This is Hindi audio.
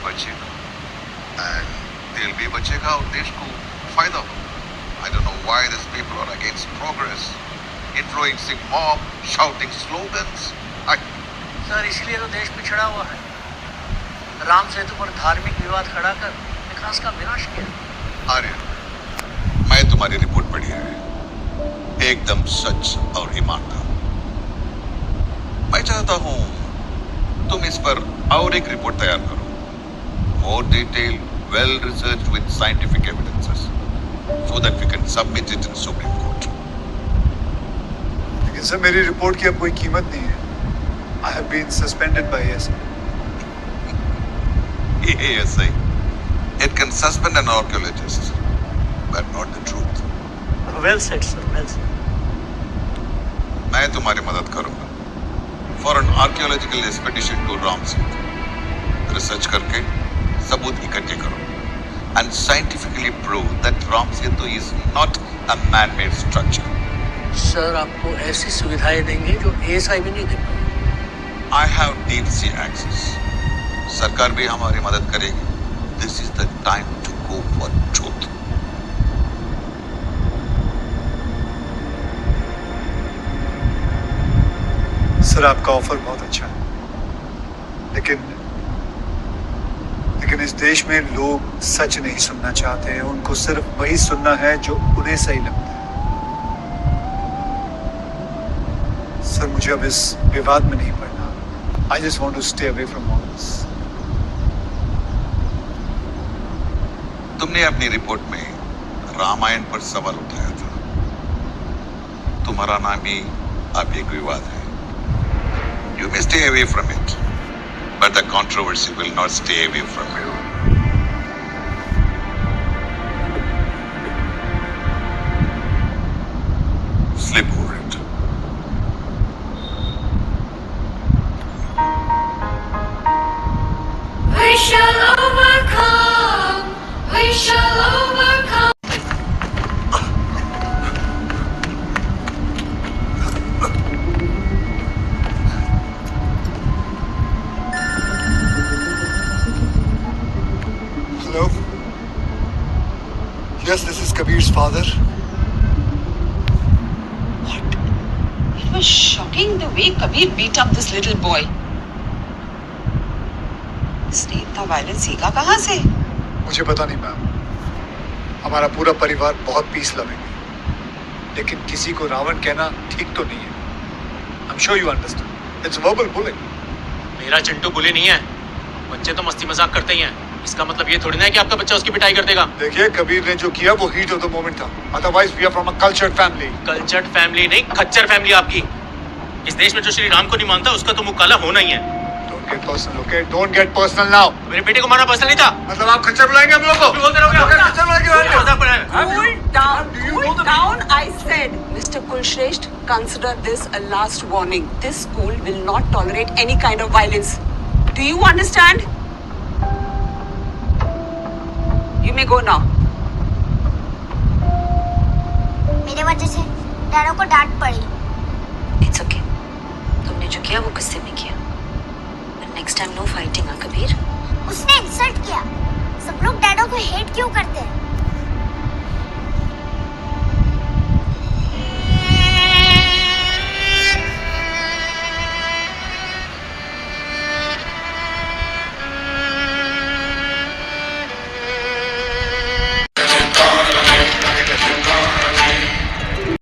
बचेगा एंड दिल भी बचेगा और देश को फायदा होगा। I don't know why this people are against progress, influencing mob, shouting slogans. Sir इसलिए तो देश पिछड़ा हुआ है। राम सेतु पर धार्मिक विवाद खड़ा कर विकास का विनाश किया। आर्य, मैं तुम्हारी रिपोर्ट पढ़ी है, एकदम सच और ईमानदार। मैं चाहता हूं तुम इस पर और एक रिपोर्ट तैयार करो, more detail, well researched with scientific evidences, so that we can submit it in Supreme Court. लेकिन सर मेरी रिपोर्ट की अब कोई कीमत नहीं है। I have been suspended by ASI. ASI. It can suspend an archaeologist, but not the truth. Well said sir, well said. मैं तुम्हारी मदद करूंगा for an archaeological expedition to Ram Setu. Research करके सबूत इकट्ठे करो and scientifically prove that Ram Setu is not a man-made structure. Sir आपको ऐसी सुविधाएं देंगे जो एएसआई भी नहीं दे पाएगा। I have deep sea access. सरकार भी हमारी मदद करेगी. This is the time to go for truth. Sir आपका ऑफर बहुत अच्छा है, लेकिन इस देश में लोग सच नहीं सुनना चाहते हैं। उनको सिर्फ वही सुनना है जो उन्हें सही लगता है। सर मुझे अब इस विवाद में नहीं पड़ना। I just want to stay away from all this. तुमने अपनी रिपोर्ट में रामायण पर सवाल उठाया था। तुम्हारा नाम ही अब एक विवाद है। You may stay away from it, but the controversy will not stay away from you. Slip over it. We shall overcome. We shall overcome. Hello? Yes, this is Kabir's father. What? It was shocking the way Kabir beat up this little boy. इसने इतना वायलेंस सीखा कहाँ से? मुझे पता नहीं मैम। हमारा पूरा परिवार बहुत पीस लविंग है, लेकिन किसी को रावण कहना ठीक तो नहीं है। I'm sure you understand. It's verbal bullying. मेरा चिंटू बुली नहीं है। बच्चे तो मस्ती मजाक करते ही हैं। इसका मतलब ये थोड़ी ना है कि आपका बच्चा उसकी पिटाई कर देगा। देखिए कबीर ने जो किया वो हीट ऑफ द मोमेंट था। Otherwise we are from a cultured family. Cultured family नहीं, खच्चर फैमिली आपकी। इस देश में जो श्री राम को नहीं मानता उसका तो मुंह काला होना ही है। Don't get personal, okay? Don't get personal now. मेरे बेटे को मारना पर्सनल नहीं था। मतलब आप खच्चर बुलाएंगे हम लोग को? बोलते रहोगे। खच्चर बुलाएंगे। मजाक बनाया। Cool down, I said. Mr. Kulshresht, consider this a last warning. This school will not tolerate any kind of violence. Do you understand? You may go now. मेरे वजह से डैडो को डांट पड़ी। It's okay. तुमने जो किया वो गुस्से में किया। But next time no fighting, हाँ कबीर? उसने इंसल्ट किया। सब लोग डैडो को हेट क्यों करते हैं?